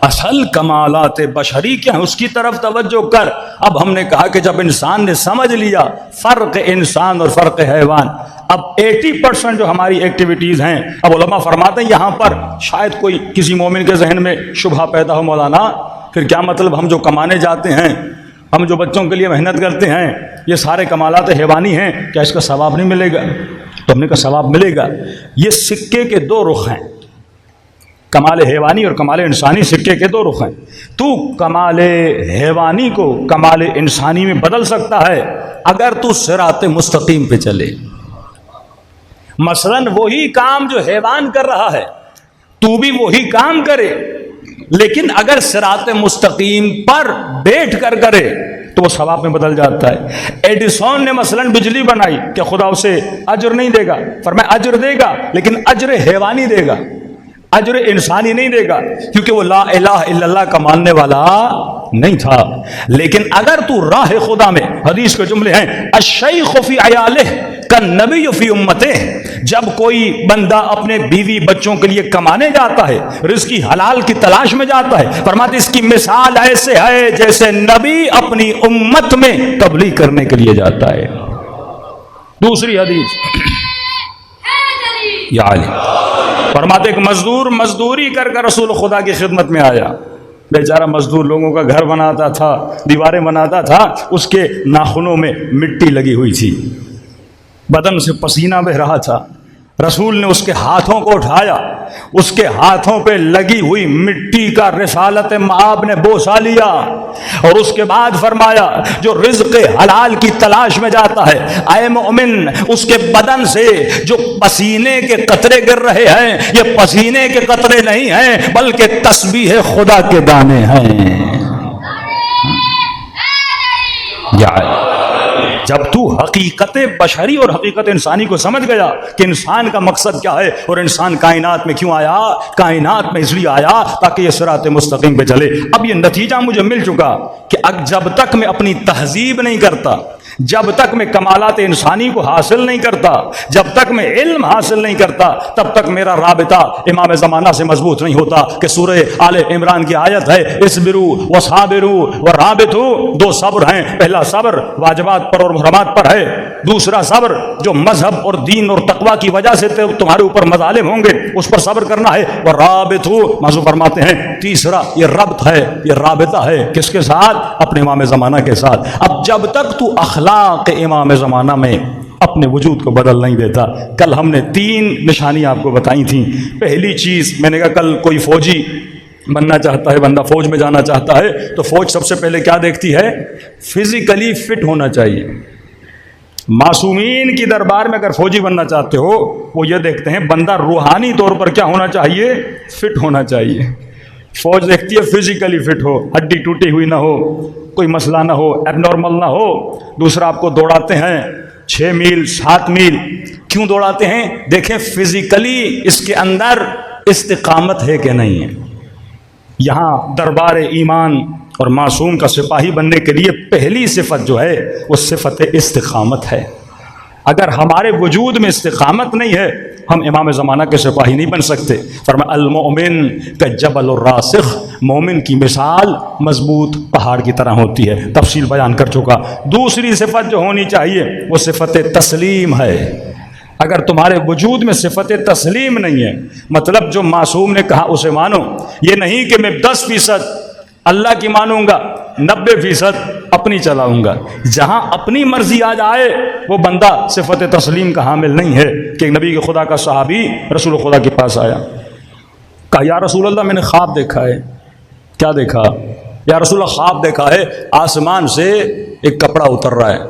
اصل کمالات بشری کیا ہیں اس کی طرف توجہ کر۔ اب ہم نے کہا کہ جب انسان نے سمجھ لیا فرق انسان اور فرق حیوان، اب 80% جو ہماری ایکٹیویٹیز ہیں، اب علماء فرماتے ہیں یہاں پر شاید کوئی کسی مومن کے ذہن میں شبہ پیدا ہو، مولانا پھر کیا مطلب ہم جو کمانے جاتے ہیں، ہم جو بچوں کے لیے محنت کرتے ہیں، یہ سارے کمالات حیوانی ہیں، کیا اس کا ثواب نہیں ملے گا؟ تو ہم نے کہا ثواب ملے گا۔ یہ سکے کے دو رخ ہیں، کمال حیوانی اور کمال انسانی سکے کے دو رخ ہیں۔ تو کمال حیوانی کو کمال انسانی میں بدل سکتا ہے اگر تو صراط مستقیم پہ چلے۔ مثلا وہی کام جو حیوان کر رہا ہے تو بھی وہی کام کرے، لیکن اگر صراط مستقیم پر بیٹھ کر کرے تو وہ ثواب میں بدل جاتا ہے۔ ایڈیسون نے مثلا بجلی بنائی، کیا خدا اسے اجر نہیں دے گا؟ فرمایا اجر دے گا، لیکن اجر حیوانی دے گا، اجر انسانی نہیں دے گا، کیونکہ وہ لا الہ الا اللہ کا ماننے والا نہیں تھا۔ لیکن اگر تو راہ خدا میں، حدیث کے جملے ہیں الشیخ فی عیالہ کالنبی فی امتہ، جب کوئی بندہ اپنے بیوی بچوں کے لیے کمانے جاتا ہے، رزق کی حلال کی تلاش میں جاتا ہے، فرماتے اس کی مثال ایسے ہے جیسے نبی اپنی امت میں تبلیغ کرنے کے لیے جاتا ہے۔ دوسری حدیث یا علی فرماتے ایک مزدور مزدوری کر کر رسول خدا کی خدمت میں آیا، بیچارہ مزدور لوگوں کا گھر بناتا تھا، دیواریں بناتا تھا، اس کے ناخنوں میں مٹی لگی ہوئی تھی، بدن سے پسینہ بہ رہا تھا۔ رسول نے اس کے ہاتھوں کو اٹھایا، اس کے ہاتھوں پہ لگی ہوئی مٹی کا رسالت مآب نے بوسہ لیا، اور اس کے بعد فرمایا جو رزق حلال کی تلاش میں جاتا ہے، اے مومن اس کے بدن سے جو پسینے کے قطرے گر رہے ہیں یہ پسینے کے قطرے نہیں ہیں بلکہ تسبیح خدا کے دانے ہیں۔ جب تو حقیقت بشری اور حقیقت انسانی کو سمجھ گیا کہ انسان کا مقصد کیا ہے اور انسان کائنات میں کیوں آیا، کائنات میں اس لیے آیا تاکہ یہ صراط مستقیم پہ چلے۔ اب یہ نتیجہ مجھے مل چکا کہ جب تک میں اپنی تہذیب نہیں کرتا، جب تک میں کمالات انسانی کو حاصل نہیں کرتا، جب تک میں علم حاصل نہیں کرتا، تب تک میرا رابطہ امام زمانہ سے مضبوط نہیں ہوتا۔ کہ سورہ آل عمران کی آیت ہے اصبروا وصابروا ورابطوا، دو صبر ہیں، پہلا صبر واجبات پر اور محرمات پر ہے، دوسرا صبر جو مذہب اور دین اور تقوی کی وجہ سے تمہارے اوپر مظالم ہوں گے اس پر صبر کرنا ہے، ورابطوا موضوع فرماتے ہیں تیسرا یہ ربط ہے، یہ رابطہ ہے، کس کے ساتھ؟ اپنے امام زمانہ کے ساتھ۔ اب جب تک تو اخلاق امام زمانہ میں اپنے وجود کو بدل نہیں دیتا، کل ہم نے 3 نشانیاں آپ کو بتائی تھیں۔ پہلی چیز میں نے کہا کل کوئی فوجی بننا چاہتا ہے، بندہ فوج میں جانا چاہتا ہے تو فوج سب سے پہلے کیا دیکھتی ہے؟ فزیکلی فٹ ہونا چاہیے۔ معصومین کی دربار میں اگر فوجی بننا چاہتے ہو وہ یہ دیکھتے ہیں بندہ روحانی طور پر کیا ہونا چاہیے؟ فٹ ہونا چاہیے۔ فوج دیکھتی ہے فزیکلی فٹ ہو، ہڈی ٹوٹی ہوئی نہ ہو، کوئی مسئلہ نہ ہو، ایب نارمل نہ ہو۔ دوسرا آپ کو دوڑاتے ہیں 6 میل 7 میل، کیوں دوڑاتے ہیں؟ دیکھیں فزیکلی اس کے اندر استقامت ہے کہ نہیں ہے۔ یہاں دربار ایمان اور معصوم کا سپاہی بننے کے لیے پہلی صفت جو ہے وہ صفت استقامت ہے۔ اگر ہمارے وجود میں استقامت نہیں ہے ہم امام زمانہ کے سپاہی نہیں بن سکتے۔ فرمایا المؤمن کالجبل الراسخ، مومن کی مثال مضبوط پہاڑ کی طرح ہوتی ہے، تفصیل بیان کر چکا۔ دوسری صفت جو ہونی چاہیے وہ صفت تسلیم ہے۔ اگر تمہارے وجود میں صفت تسلیم نہیں ہے، مطلب جو معصوم نے کہا اسے مانو، یہ نہیں کہ میں 10% اللہ کی مانوں گا 90% اپنی چلاؤں گا۔ جہاں اپنی مرضی آ جائے وہ بندہ صفت تسلیم کا حامل نہیں ہے۔ کہ نبی کے خدا کا صحابی رسول خدا کے پاس آیا، کہا یا رسول اللہ میں نے خواب دیکھا ہے۔ کیا دیکھا؟ یا رسول اللہ خواب دیکھا ہے آسمان سے ایک کپڑا اتر رہا ہے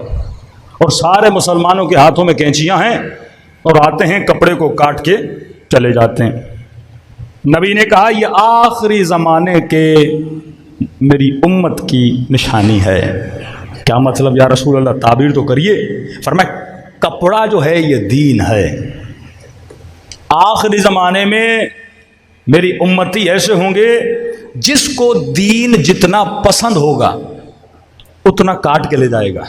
اور سارے مسلمانوں کے ہاتھوں میں کینچیاں ہیں اور آتے ہیں کپڑے کو کاٹ کے چلے جاتے ہیں۔ نبی نے کہا یہ آخری زمانے کے میری امت کی نشانی ہے۔ کیا مطلب یا رسول اللہ؟ تعبیر تو کریے۔ فرمایا کپڑا جو ہے یہ دین ہے۔ آخری زمانے میں میری امتی ایسے ہوں گے جس کو دین جتنا پسند ہوگا اتنا کاٹ کے لے جائے گا،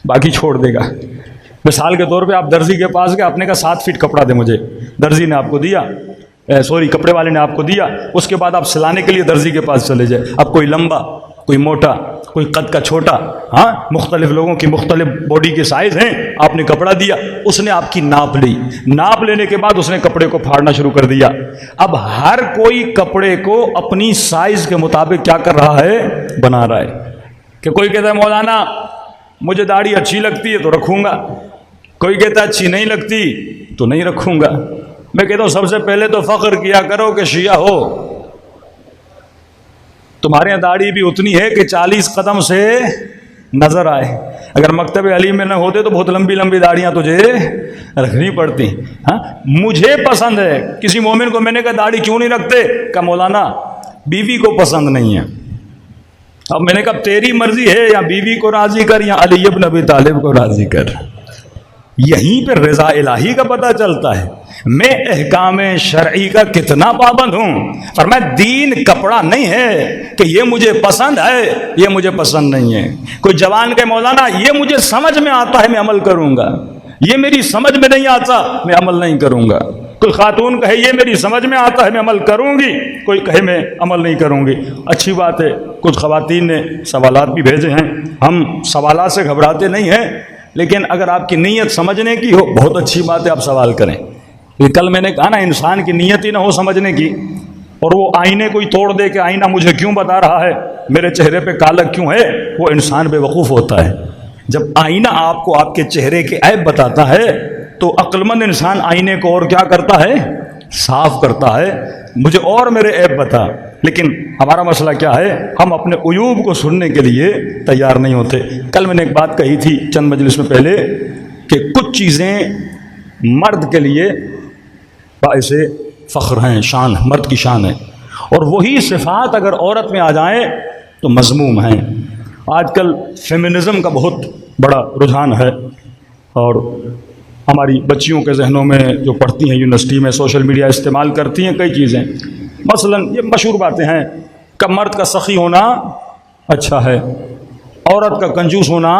باقی چھوڑ دے گا۔ مثال کے طور پہ آپ درزی کے پاس گئے، آپ نے کہا 7 فٹ کپڑا دے مجھے، درزی نے آپ کو دیا، سوری کپڑے والے نے آپ کو دیا، اس کے بعد آپ سلانے کے لیے درزی کے پاس چلے جائے. اب کوئی لمبا، کوئی موٹا، کوئی قد کا چھوٹا، ہاں مختلف لوگوں کی مختلف باڈی کے سائز ہیں. آپ نے کپڑا دیا، اس نے آپ کی ناپ لی، ناپ لینے کے بعد اس نے کپڑے کو پھاڑنا شروع کر دیا. اب ہر کوئی کپڑے کو اپنی سائز کے مطابق کیا کر رہا ہے؟ بنا رہا ہے. کہ کوئی کہتا ہے مولانا مجھے داڑھی اچھی لگتی ہے تو رکھوں گا، کوئی کہتا ہے اچھی نہیں لگتی تو نہیں رکھوں گا. میں کہتا ہوں سب سے پہلے تو فخر کیا کرو کہ شیعہ ہو. تمہارے یہاں داڑھی بھی اتنی ہے کہ 40 قدم سے نظر آئے. اگر مکتب علی میں نہ ہوتے تو بہت لمبی لمبی داڑیاں تجھے رکھنی پڑتی. ہاں مجھے پسند ہے. کسی مومن کو میں نے کہا داڑھی کیوں نہیں رکھتے؟ کہ مولانا بیوی کو پسند نہیں ہے. اب میں نے کہا تیری مرضی ہے، یا بیوی کو راضی کر یا علی ابن ابی طالب کو راضی کر. یہیں پہ رضا الہی کا پتہ چلتا ہے. میں احکام شرعی کا کتنا پابند ہوں. فرمایا دین کپڑا نہیں ہے کہ یہ مجھے پسند ہے یہ مجھے پسند نہیں ہے. کوئی جوان کہ مولانا یہ مجھے سمجھ میں آتا ہے میں عمل کروں گا، یہ میری سمجھ میں نہیں آتا میں عمل نہیں کروں گا. کوئی خاتون کہے یہ میری سمجھ میں آتا ہے میں عمل کروں گی، کوئی کہے میں عمل نہیں کروں گی. اچھی بات ہے. کچھ خواتین نے سوالات بھی بھیجے ہیں. ہم سوالات سے گھبراتے نہیں ہیں، لیکن اگر آپ کی نیت سمجھنے کی ہو بہت اچھی بات ہے، آپ سوال کریں. کل میں نے کہا نا انسان کی نیت ہی نہ ہو سمجھنے کی، اور وہ آئینے کوئی توڑ دے کہ آئینہ مجھے کیوں بتا رہا ہے، میرے چہرے پہ کالا کیوں ہے، وہ انسان بے وقوف ہوتا ہے. جب آئینہ آپ کو آپ کے چہرے کے عیب بتاتا ہے تو عقل مند انسان آئینے کو اور کیا کرتا ہے؟ صاف کرتا ہے. مجھے اور میرے عیب بتا. لیکن ہمارا مسئلہ کیا ہے؟ ہم اپنے عیوب کو سننے کے لیے تیار نہیں ہوتے. کل میں نے ایک بات کہی تھی چند مجلس میں پہلے کہ کچھ چیزیں مرد کے لیے باعث فخر ہیں، شان، مرد کی شان ہے، اور وہی صفات اگر عورت میں آ جائیں تو مذموم ہیں. آج کل فیمنزم کا بہت بڑا رجحان ہے، اور ہماری بچیوں کے ذہنوں میں جو پڑھتی ہیں یونیورسٹی میں سوشل میڈیا استعمال کرتی ہیں کئی چیزیں. مثلا یہ مشہور باتیں ہیں کہ مرد کا سخی ہونا اچھا ہے، عورت کا کنجوس ہونا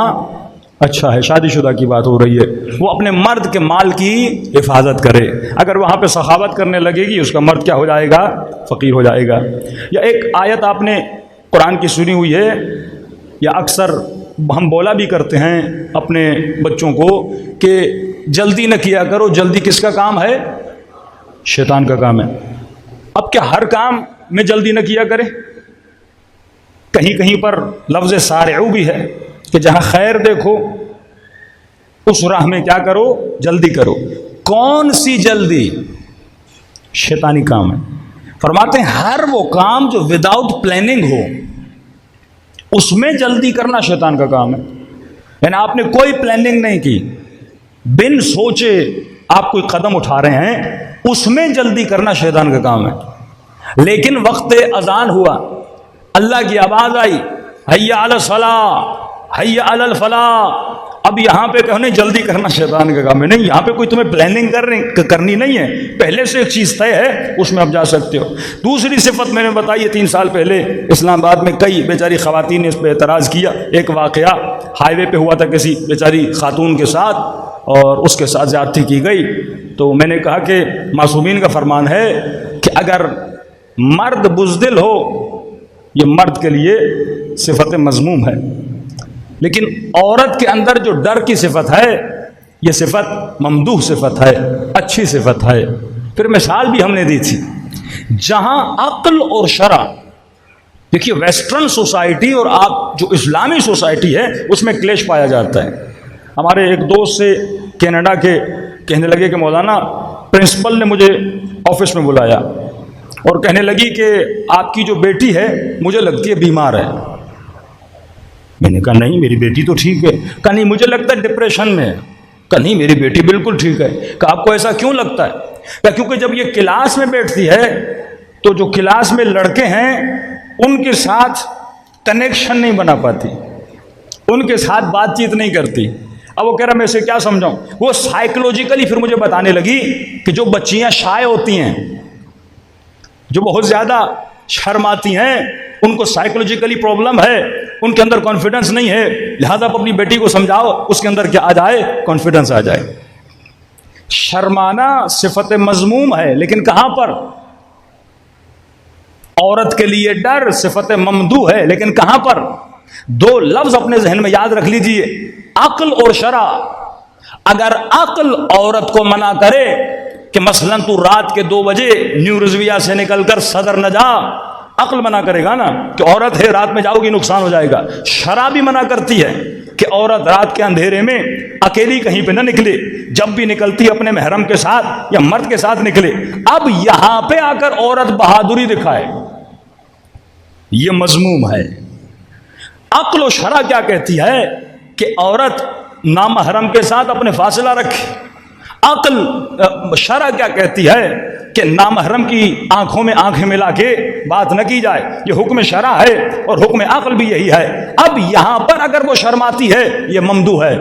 اچھا ہے. شادی شدہ کی بات ہو رہی ہے. وہ اپنے مرد کے مال کی حفاظت کرے. اگر وہاں پہ سخاوت کرنے لگے گی اس کا مرد کیا ہو جائے گا؟ فقیر ہو جائے گا. یا ایک آیت آپ نے قرآن کی سنی ہوئی ہے، یا اکثر ہم بولا بھی کرتے ہیں اپنے بچوں کو کہ جلدی نہ کیا کرو. جلدی کس کا کام ہے؟ شیطان کا کام ہے. اب کیا ہر کام میں جلدی نہ کیا کرے؟ کہیں کہیں پر لفظ سارعو بھی ہے کہ جہاں خیر دیکھو اس راہ میں کیا کرو؟ جلدی کرو. کون سی جلدی؟ شیطانی کام ہے. فرماتے ہیں ہر وہ کام جو وداؤٹ پلاننگ ہو اس میں جلدی کرنا شیطان کا کام ہے. یعنی آپ نے کوئی پلاننگ نہیں کی، بن سوچے آپ کوئی قدم اٹھا رہے ہیں، اس میں جلدی کرنا شیطان کا کام ہے. لیکن وقت اذان ہوا، اللہ کی آواز آئی، حی علی الصلاۃ حی علی الفلاح، اب یہاں پہ کہنے جلدی کرنا شیطان کا کام ہے. نہیں، یہاں پہ کوئی تمہیں پلاننگ کرنی نہیں ہے، پہلے سے ایک چیز طے ہے، اس میں آپ جا سکتے ہو. دوسری صفت میں نے بتائی ہے 3 سال پہلے اسلام آباد میں کئی بیچاری خواتین نے اس پہ اعتراض کیا. ایک واقعہ ہائی وے پہ ہوا تھا کسی بیچاری خاتون کے ساتھ، اور اس کے ساتھ زیادتی کی گئی. تو میں نے کہا کہ معصومین کا فرمان ہے کہ اگر مرد بزدل ہو یہ مرد کے لیے صفت مذموم ہے، لیکن عورت کے اندر جو ڈر کی صفت ہے یہ صفت ممدوح صفت ہے، اچھی صفت ہے. پھر مثال بھی ہم نے دی تھی جہاں عقل اور شرع، دیکھیے ویسٹرن سوسائٹی اور آپ جو اسلامی سوسائٹی ہے اس میں کلیش پایا جاتا ہے. ہمارے ایک دوست سے کینیڈا کے کہنے لگے کہ مولانا پرنسپل نے مجھے آفس میں بلایا اور کہنے لگی کہ آپ کی جو بیٹی ہے مجھے لگتی ہے بیمار ہے. میں نے کہا نہیں میری بیٹی تو ٹھیک ہے. کہا نہیں مجھے لگتا ہے ڈپریشن میں ہے. کہا نہیں میری بیٹی بالکل ٹھیک ہے. کہا آپ کو ایسا کیوں لگتا ہے؟ کہا کیونکہ جب یہ کلاس میں بیٹھتی ہے تو جو کلاس میں لڑکے ہیں ان کے ساتھ کنیکشن نہیں بنا پاتی، ان کے ساتھ بات چیت نہیں کرتی. اب وہ کہہ رہا میں اسے کیا سمجھاؤں؟ وہ سائیکولوجیکلی پھر مجھے بتانے لگی کہ جو بچیاں شائع ہوتی ہیں، جو بہت زیادہ شرماتی ہیں، ان کو سائیکولوجیکلی پرابلم ہے، ان کے اندر کانفیڈنس نہیں ہے، لہذا آپ اپنی بیٹی کو سمجھاؤ اس کے اندر کیا آ جائے؟ کانفیڈنس آ جائے. شرمانا صفت مذموم ہے، لیکن کہاں پر؟ عورت کے لیے ڈر صفت ممدوح ہے، لیکن کہاں پر؟ دو لفظ اپنے ذہن میں یاد رکھ لیجئے، عقل اور شرع۔ اگر عقل عورت کو منع کرے کہ مثلا تو رات کے 2 بجے نیو رضویہ سے نکل کر صدر نہ جا، عقل منع کرے گا نا کہ عورت ہے رات میں جاؤ گی نقصان ہو جائے گا۔ شرع بھی منع کرتی ہے کہ عورت رات کے اندھیرے میں اکیلی کہیں پہ نہ نکلے، جب بھی نکلتی اپنے محرم کے ساتھ یا مرد کے ساتھ نکلے۔ اب یہاں پہ آ کر عورت بہادری دکھائے، یہ مذموم ہے۔ عقل و شرع کیا کہتی ہے کہ عورت نامحرم کے ساتھ اپنے فاصلہ رکھے، عقل شرع کیا کہتی ہے کہ نامحرم کی آنکھوں میں آنکھیں ملا کے بات نہ کی جائے، یہ حکم شرع ہے اور حکم عقل بھی یہی ہے۔ اب یہاں پر اگر وہ شرماتی ہے یہ ممدوح ہے،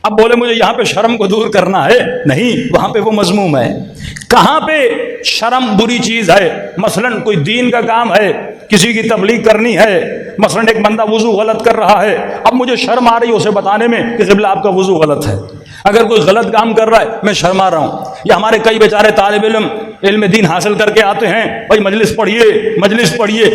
اب بولے مجھے یہاں پہ شرم کو دور کرنا ہے، نہیں، وہاں پہ وہ مذموم ہے۔ کہاں پہ شرم بری چیز ہے؟ مثلا کوئی دین کا کام ہے، کسی کی تبلیغ کرنی ہے، مثلا ایک بندہ وضو غلط کر رہا ہے، اب مجھے شرم آ رہی ہے اسے بتانے میں کہ قبلہ آپ کا وضو غلط ہے۔ اگر کوئی غلط کام کر رہا ہے میں شرما رہا ہوں، یا ہمارے کئی بیچارے طالب علم دین حاصل کر کے آتے ہیں، بھائی مجلس پڑھیے،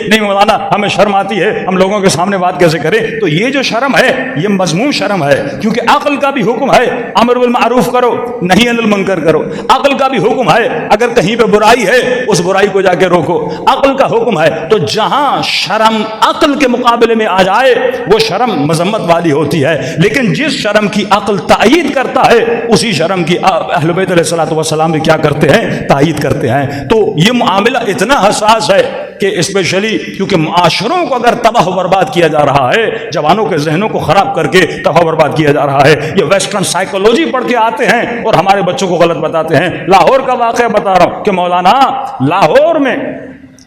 نہیں مولانا ہمیں شرم آتی ہے، ہم لوگوں کے سامنے بات کیسے کریں؟ تو یہ جو شرم ہے یہ مذموم شرم ہے، کیونکہ عقل کا بھی حکم ہے امر بالمعروف کرو نہی عن المنکر کرو، عقل کا بھی حکم ہے اگر کہیں پہ برائی ہے اس برائی کو جا کے روکو، عقل کا حکم ہے۔ تو جہاں شرم عقل کے مقابلے میں آ جائے وہ شرم مذمت والی ہوتی ہے، لیکن جس شرم کی عقل تائید کرتا ہے اسی شرم کی اہل بیت علیہ الصلوۃ والسلام بھی کیا کرتے ہیں؟ تائید کرتے ہیں۔ تو یہ معاملہ اتنا حساس ہے کہ اسپیشلی کیونکہ معاشروں کو اگر تباہ و برباد کیا جا رہا ہے، جوانوں کے ذہنوں کو خراب کر کے تباہ و برباد کیا جا رہا ہے، یہ ویسٹرن سائیکولوجی پڑھ کے آتے ہیں اور ہمارے بچوں کو غلط بتاتے ہیں۔ لاہور کا واقعہ بتا رہا ہوں کہ مولانا لاہور میں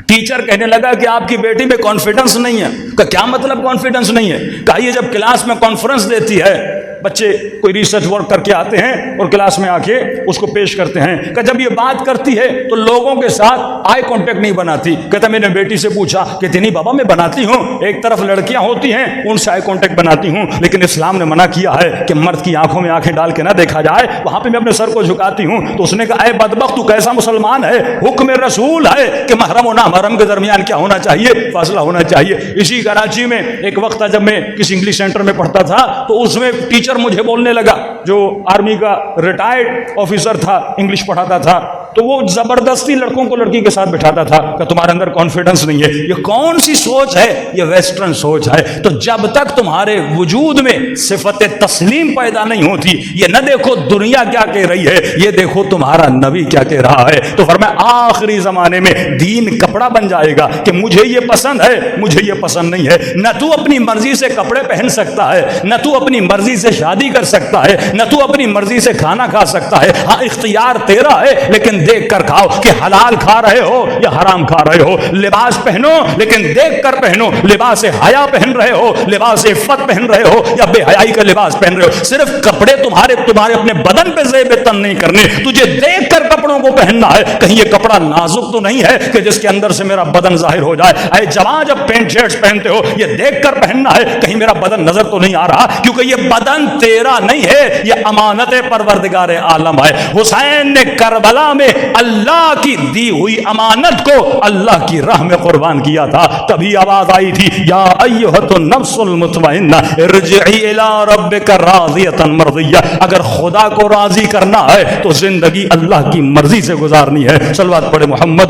ٹیچر کہنے لگا کہ آپ کی بیٹی میں کانفیڈنس نہیں ہے۔ کہ کیا مطلب کانفیڈنس نہیں ہے؟ کہا یہ جب کلاس میں کانفرنس دیتی ہے، بچے کوئی ریسرچ ورک کر کے آتے ہیں اور کلاس میں آ کے اس کو پیش کرتے ہیں، کہ جب یہ بات کرتی ہے تو لوگوں کے ساتھ آئی کانٹیکٹ نہیں بناتی۔ کہتا میں نے بیٹی سے پوچھا کہتی نہیں بابا میں بناتی ہوں، ایک طرف لڑکیاں ہوتی ہیں ان سے آئی کانٹیکٹ بناتی ہوں، لیکن اسلام نے منع کیا ہے کہ مرد کی آنکھوں میں آنکھیں ڈال کے نہ دیکھا جائے، وہاں پہ میں اپنے سر کو جھکاتی ہوں۔ تو اس نے کہا اے بدبخت تو کیسا مسلمان ہے؟ حکم رسول ہے کہ محرم و نامحرم کے درمیان کیا ہونا چاہیے؟ فاصلہ ہونا چاہیے۔ اسی کراچی میں ایک وقت تھا جب میں کسی انگلش سینٹر میں پڑھتا تھا تو اس میں ٹیچر مجھے بولنے لگا، جو آرمی کا ریٹائرڈ آفیسر تھا، انگلش پڑھاتا تھا، تو وہ زبردستی لڑکوں کو لڑکی کے ساتھ بٹھاتا تھا کہ تمہارے اندر کانفیڈنس نہیں ہے۔ یہ کون سی سوچ ہے؟ یہ ویسٹرن سوچ ہے۔ تو جب تک تمہارے وجود میں صفت تسلیم پیدا نہیں ہوتی، یہ نہ دیکھو دنیا کیا کہہ رہی ہے، یہ دیکھو تمہارا نبی کیا کہہ رہا ہے۔ تو فرمایا آخری زمانے میں دین کپڑا بن جائے گا کہ مجھے یہ پسند ہے، مجھے یہ پسند نہیں ہے۔ نہ تو اپنی مرضی سے کپڑے پہن سکتا ہے، نہ تو اپنی مرضی سے شادی کر سکتا ہے، نہ تو اپنی مرضی سے کھانا کھا سکتا ہے۔ ہاں اختیار تیرا ہے، لیکن دیکھ کر کھاؤ کہ حلال کھا رہے ہو یا حرام کھا رہے ہو۔ لباس پہنو لیکن دیکھ کر پہنو، لباس حیا پہن رہے ہو، لباس عفت پہن رہے ہو یا بے حیائی کا لباس پہن رہے ہو۔ صرف کپڑے تمہارے اپنے بدن پہ زیب تن نہیں کرنے، تجھے دیکھ کر کپڑوں کو پہننا ہے۔ کہیں یہ کپڑا نازک تو نہیں ہے کہ جس کے اندر سے میرا بدن ظاہر ہو جائے۔ اے جوان جب پینٹ شرٹس پہنتے ہو یہ دیکھ کر پہننا ہے کہیں میرا بدن نظر تو نہیں آ رہا، کیونکہ یہ بدن تیرا نہیں ہے، یہ امانت پروردگار عالم ہے۔ حسین نے کربلا میں اللہ کی دی ہوئی امانت کو اللہ کی راہ میں قربان کیا تھا، تبھی آواز آئی تھی یا ایھۃ النفس المطمئنہ ارجعی الی ربک راضیۃ مرضیہ۔ اگر خدا کو راضی کرنا ہے تو زندگی اللہ کی مرضی سے گزارنی ہے۔ صلوات پڑھے محمد